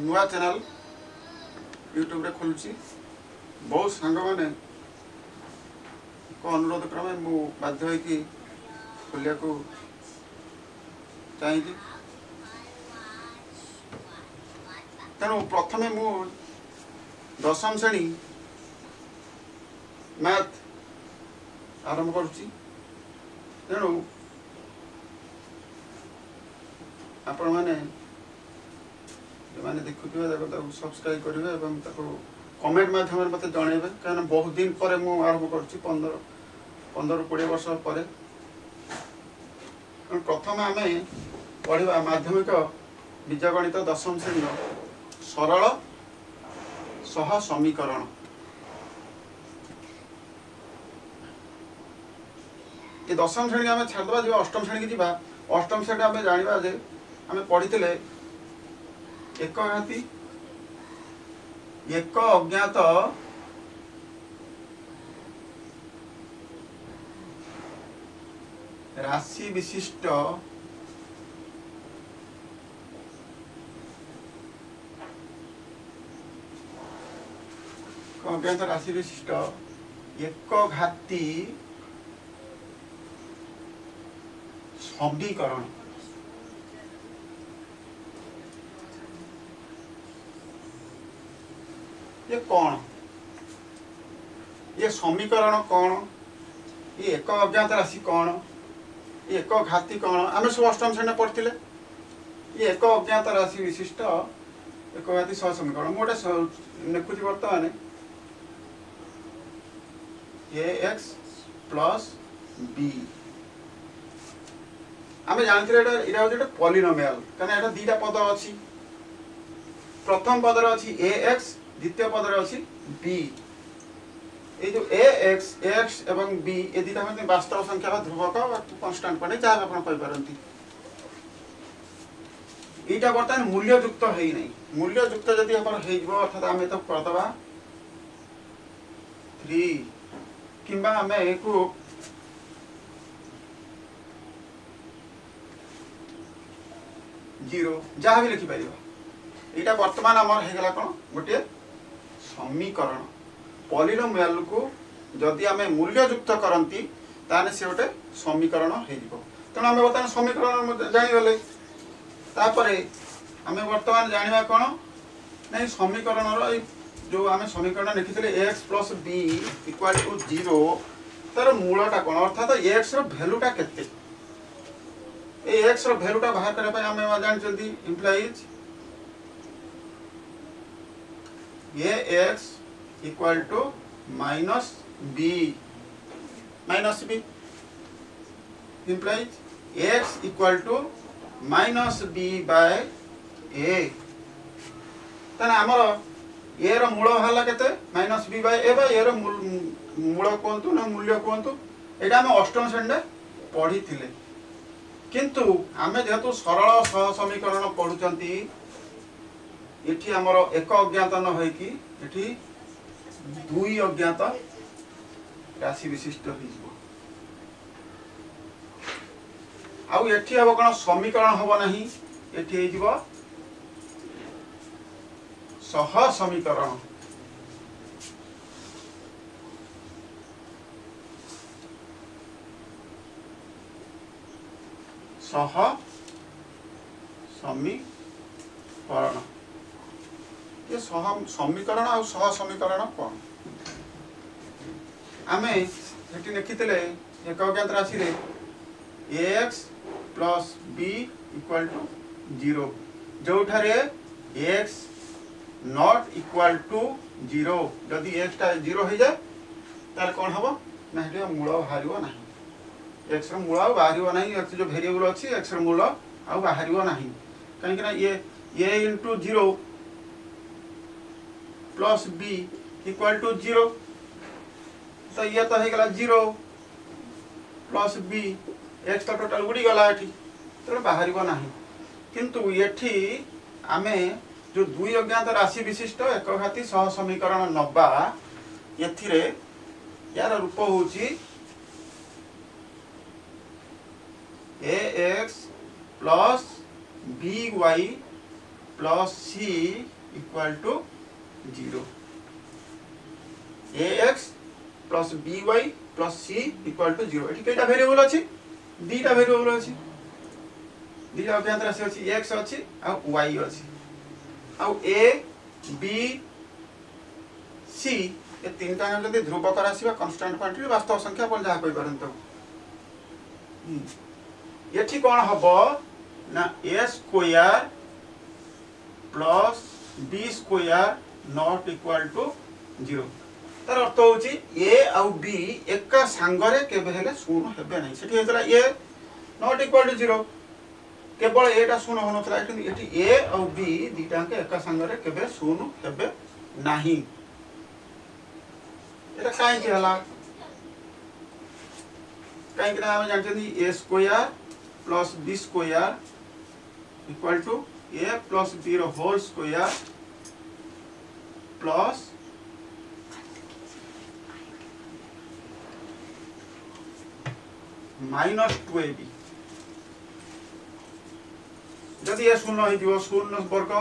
नुआ channel YouTube रे खोलुची बहुत सांग मैंने अनुरोध क्रमे मु बाध्य होइकी खोलिया को चाहिए। तेणु प्रथमे मु दशम श्रेणी मैथ आरंभ करुच्ची। तेणु आपण मैंने जो मैंने देखुवे सब्सक्राइब करेंगे और कमेंट माध्यम मत जनइबे कहीं बहुत दिन पर मु आरंभ करुच्ची 15-20 वर्ष पर। प्रथम आम पढ़ा माध्यमिक बीजगणित दशम श्रेणी सरल सह समीकरण। ये दशम श्रेणी आम छाड़दा जो अष्टम श्रेणी की जावा। अष्टम श्रेणी आम जाना जे आम पढ़ी एक घाती एक अज्ञात राशि विशिष्ट अज्ञात राशि विशिष्ट एक घाती समीकरण। ये कौन ये समीकरण कौन ये एक अज्ञात राशि कौन ये एक घाती कौन आम सब अष्टम श्रेणी पढ़ते। ये एक अज्ञात राशि विशिष्ट एक घाती सह समीकरण मुझे लिखुची बर्तमान ax प्लस b। आम जानते हूँ पॉलिनोमियल कहीं यहाँ दीटा पद अच्छी। प्रथम पदर अच्छी ax द्वितीय पदर अच्छी b। ये जो ax एवं b ये दीटा हमें वास्तव संख्या ध्रुवक कन्स्टांट पड़े जहाँ आप पारती। यहाँ बर्तमान मूल्ययुक्त है नहीं मूल्ययुक्त जदि अर्थात आम तो करदे 3 कि आम एक 0 जहाँ भी लिखिपर। यहाँ बर्तमान आमर होगा कौन गोटे समीकरण। पॉलिनोमियल को जदि आम मूल्ययुक्त करती ताने से गोटे समीकरण हो। तेणु आम बर्तमान समीकरण जानीगले आम बर्तमान जाना कौन ना समीकरण जो आम समीकरण लिखी x plus b equal to 0 तार मूलटा कौन अर्थात एक्स रैल्यूटा केते एक्स रैल्यूटा बाहर करने आम जानते इम्प्लाइज ये x equal to minus b implies x equal to minus b by a. ताने आमर ए रो मूल बाहर केते minus b by a by a रो मूल कहतु ना मूल्य कहतु यहाँ आम अष्टम श्रेणी पढ़ी थिले। किंतु आम जेहेतु सरल सह समीकरण पढ़ुचंती ये आमर एक अज्ञात न होइकी एठी 2 अज्ञात राशि विशिष्ट आउ एठी हम कौन समीकरण हम ना एठी हो सह समीकरण। सह समीकरण ये सह समीकरण और सह समीकरण कौन आम ये लिखी एक अज्ञात राशि रे ax plus b equal to 0 जो x नॉट इक्वल टू 0 जदि x टा 0 हो जाए तार कौन हम ना मूल बाहर ना एक्स मूल आ बाहर ना एक्स जो वेरिएबल अच्छी एक्स मूल आ बाहर ना कहीं ये into 0 plus b equal to 0 तो ये तो होगा 0 प्लस बी एक्स तो टोटाल उड़ी गला तो बाहर ना किंतु ये आम जो 2 अज्ञात राशि विशिष्ट एक घाती सह समीकरण नवा यार रूप हूँ ax plus by plus c equal to 0 ax plus by plus c equal to 0 एठी केटा वेरिएबल अछि दीटा वेरिएबल अछि दीटा अज्ञात राशि अछि x अछि आ y अछि आ a b c ए तीनटा जदि ध्रुवक राशि बा कांस्टेंट क्वांटिटी वास्तव संख्या पर जहा कहि परंत एठी कोन हबो ना a square plus b square not equal to 0 तार अर्थ होची a आ b एका संगरे केबे हेले शून्य हेबे नै सेठी हेतला a नॉट इक्वल टू 0 केवल एटा शून्य होनथला एठी a आ b दीटा के एका संगरे केबे शून्य हेबे नाही एटा काई के हला काई के हम जानछनी a square plus b square equal to a plus b रो whole square plus minus 2ab जदि ये शून्य हो शून्य वर्ग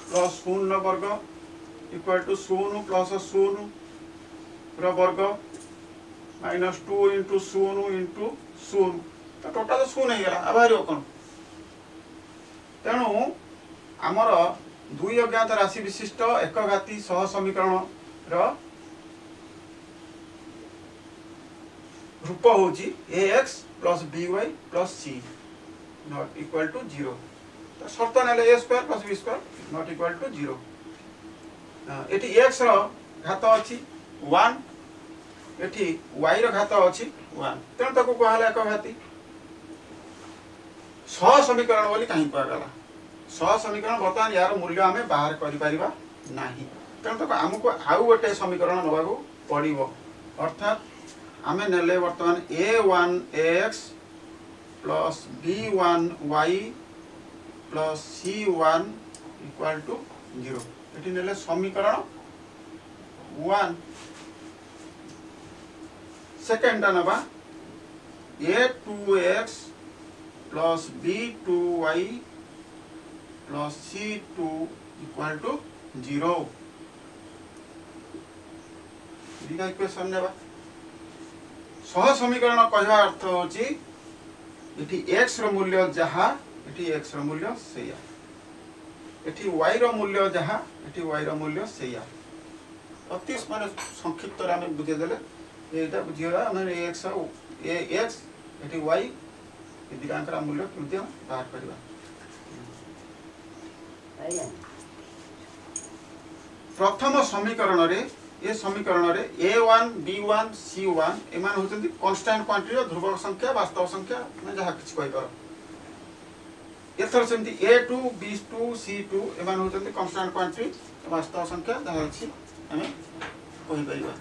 प्लस शून्य वर्ग इक्वल टू शून्य प्लस शून्य वर्ग माइनस 2 इंटू शून्य तो टोटाल शून्य हो गला आबारी कौन तेणु आमर दुई अज्ञात राशि विशिष्ट एकघाती सह समीकरण रूप होची ax plus by plus c not equal to 0 तो शर्त नेले a square plus b square not equal to 0 एटी x रो घात अछि 1 एटी y रो घात अछि 1 तेन ताको कहला एकघाती सह समीकरण बोली कहीं कह गला सह समीकरण वर्तमान यार मूल्य आमे बाहर करि परिबा नाही तेन ताको हमको आउ गोटे समीकरण नबागो पड़िबो अर्थात आमे नेले वर्तमान a1x plus b1y plus c1 equal to 0 एठी नेले समीकरण 1 सेकंड नबा a2x plus b2y plus c2 equal to 0 दिगा इक्वेशन नेबा सह समीकरण कहवा अर्थ होची एठी x रो मूल्य जहा एठी x रो मूल्य सेया एठी y रो मूल्य जहा एठी y रो मूल्य सेया अति माने संक्षिप्त रे हम बुझे देले एटा बुझिया माने x एठी y ए दिगांकर मूल्य केमते बाहर करबा प्रथम समीकरण रे ये समीकरण रे a1 b1 c1 एमान होचंती कांस्टेंट क्वांटिटी रो ध्रुवक संख्या वास्तव संख्या में जहा किछ कहि कर एथर सेमती a2 b2 c2 एमान होचंती कांस्टेंट क्वांटिटी वास्तव संख्या जहा अछि हमें कहि परिबा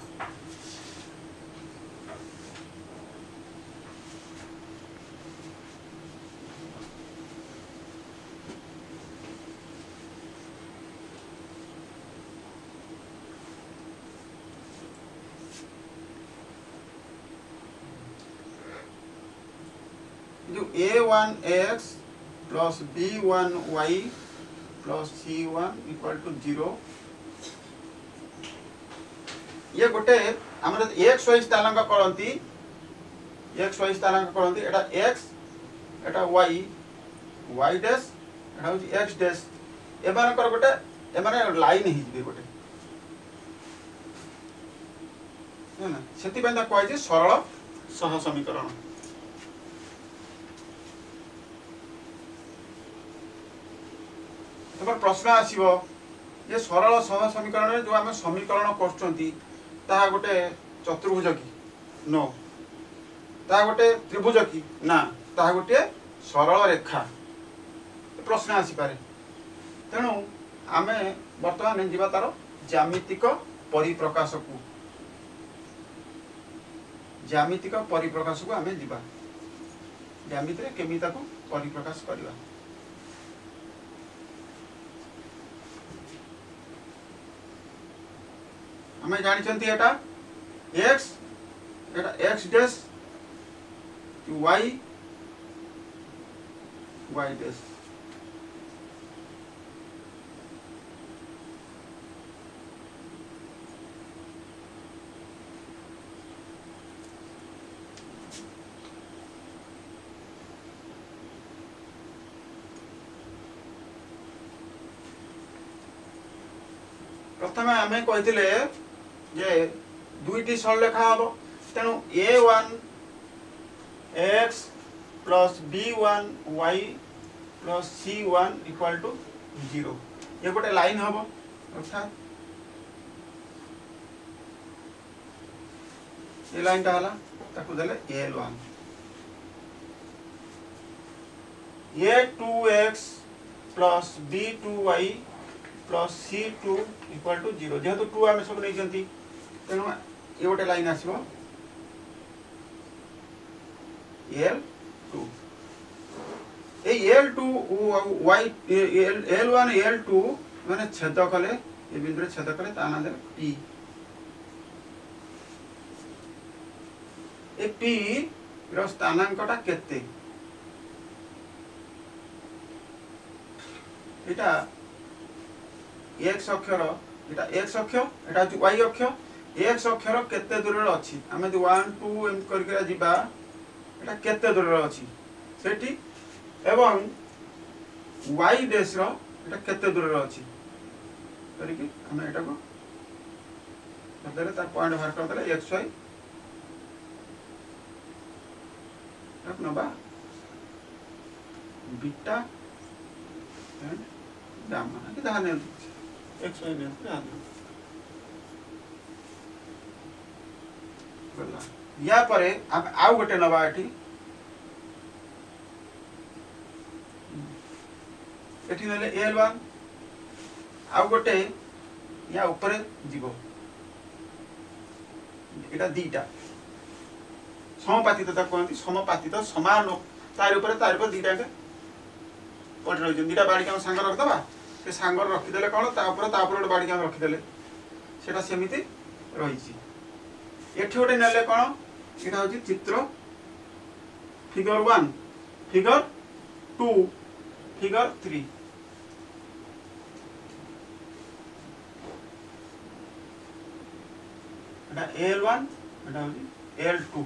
जो a1x plus b1y plus c1 equal to 0 ये गोटे हमर x y स्थानांक करंती x y स्थानांक करंती एटा x एटा y y डैश एटा होची x डैश एबार कर गोटे एमाने लाइन हि जिबे गोटे ना सेति बंदा कहै छै सरल सह समीकरण तब प्रश्न आसीबो ये सरल सह समीकरण जो आमे समीकरण करछंती ता गोटे चतुर्भुज की नो ता गोटे त्रिभुज की ना ता गोटे सरल रेखा प्रश्न आसी पारे तेणु आमे वर्तमान जीवा तार ज्यामितिक परिप्रकाश को आमे जीवा ज्यामिति रे केमिता को परिप्रकाश करबा हमें जानी चंती एटा x डैश y डैश प्रथम आम कही जे दुईटी सरलेखा हम तेणु a1 x plus b1 y plus c1 equal to 0 ये गोटे लाइन हम अर्थात ये लाइन टा हला ताकू देले a1 a2x plus b2y plus c2 equal to 0 जेहेतु 2 आम सब नहीं तेणु ये गोटे लाइन आसो L2 L2 y L1 L2 माने छेद कले ये बिंदु छेद कले ता ना दे P ए P रो स्थानांकटा केते एटा x अक्षर एटा x अक्ष एटा y अक्ष x अक्षर केते दूर रे अछि हमें 1 2 एम करके जिबा एटा केते दूर रे अछि सेठी एवं y डैश रो एटा केते दूर रे अछि करिके हमें एटा को बदले तार पॉइंट बाहर कर देले x y अब नबा बीटा एंड गामा के दाने x y ने दाने बोला या परे अब आउ गोटे नबा एठी एठी नले L1 आउ गोटे या ऊपर जीवो एटा दीटा समपातितता कहती समपातित समान तार ऊपर दीटा के पड़ रही दीटा बाड़ी के सांग रखदबा से सांग रखिदेले कौन गोटे बाड़ी के रखिदेले सेटा सेमिति रही एठी गोटे नेले कौन एटा होची चित्र फिगर 1 फिगर 2 फिगर 3 एटा L1 एटा होची L2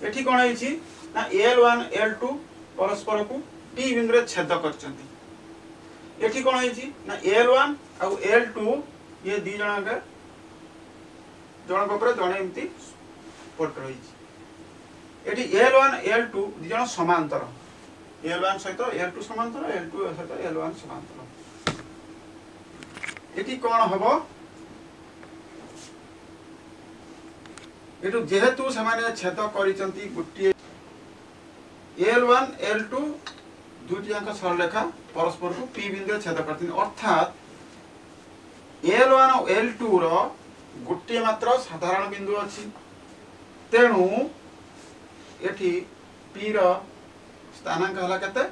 एठी कोन होईची ना L1 L2 परस्पर को P बिंदु रे छेद करचंती एठी कोन होईची ना L1 और L2 ये दी जणा के जण ऊपर जण एम्ति पट रहीची एठी L1 L2 दी जण समांतर L1 सहित L2 समांतर L2 सहित L1 समांतर एठी कोन हबो एटू जेहेतु समाने छेद करिसंती गुटिए L1 L2 दुटी अंक सरलेखा परस्पर को P बिंदु छेद करथिन अर्थात L1 और L2 रो गुटिए मात्र साधारण बिंदु अछि तेणु एठी P रो स्थानांक हला केते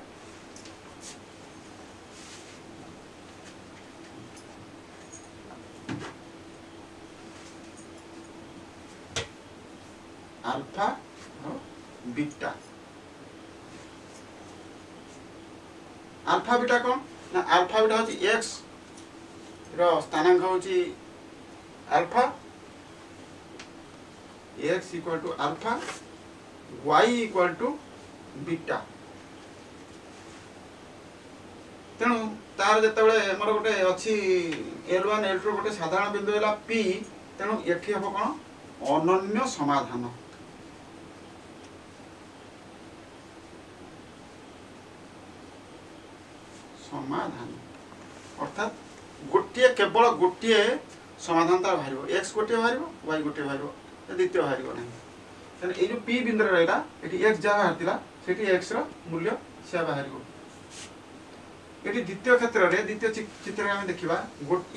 अल्फा और बीटा अल्फा बीटा कौन ना अल्फा बीटा होची x रो स्थानांक होची alpha x equal to alpha y equal to beta तेणु तार जतबेले हमर गोटे अछि L1 L2 गोटे साधारण बिंदु हैला P तेणु एठी हबो कोन अनन्य समाधान समाधान अर्थात गोटे केवल गोटे समाधान तार बाहर x गोटे बाहर y गोटे बाहर द्वितीय बाहर ना ये जो P बिंदु रहा ये x जहाँ बाहर से x रूल्य से बाहर ये द्वितीय क्षेत्र में द्वितीय चित्र में देखा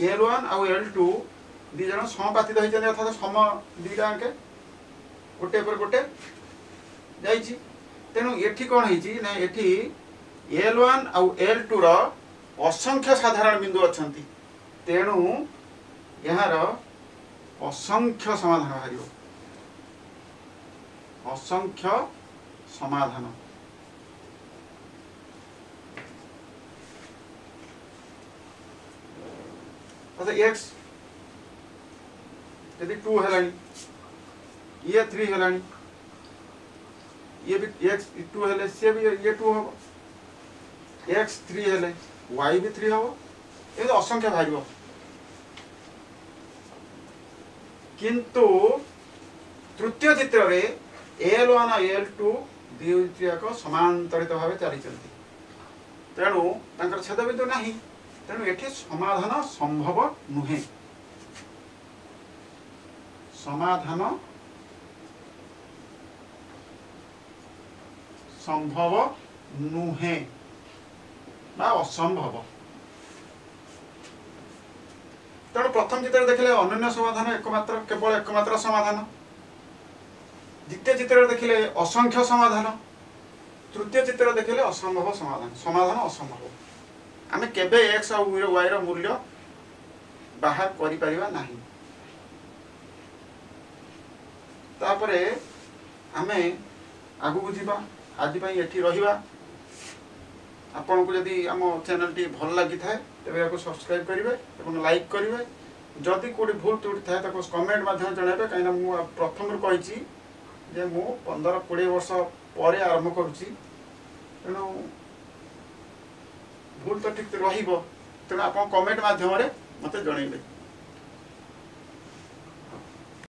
L1 और L2 दी जन समपातित होती अर्थात सम दीटा अंके गोटे पर गोटे जाइए तेणु ये कौन है L1 और L2 रो असंख्य साधारण बिंदु अछंती तेणु यार असंख्य समाधान बाहर असंख्य समाधान x यदि 2 है ये 3 है ये भी x 2 है से भी ये 2 हम x 3 है y भी 3 हम ये तो असंख्य बाहर किंतु तृतीय चित्र रे L1 L2 दुईटी जाक समांतरित भाव चली तेणु तांकर छेदबिंदु नहीं तेणु एठी समाधान संभव नुहे समाधान संभव नुहे बा असंभव तेणु प्रथम चित्र देखिले अनन्य समाधान एकमात्र केवल एकमात्र समाधान द्वितीय चित्र देखिले असंख्य समाधान तृतीय चित्र देखिले असंभव समाधान समाधान असंभव आमे केबे x और y रो मूल्य बाहर करि परिबा नाही तापरे आमे आगु बुझिबा आज पई एठी रहिबा आपन को यदि आम चैनल टी भल लगी थाए तेबे याको सब्सक्राइब करिवे एवं लाइक करिवे जदि कोडी भूल त्रुटि थाए ताको कमेंट माध्यम जणाइबे काइना मु प्रथम रो कहिची जे मु 15-20 वर्ष परे आरंभ करूची तेणु भूल तो ठीक रहिबो तेणु आपन कमेंट माध्यम रे मते जणाइबे।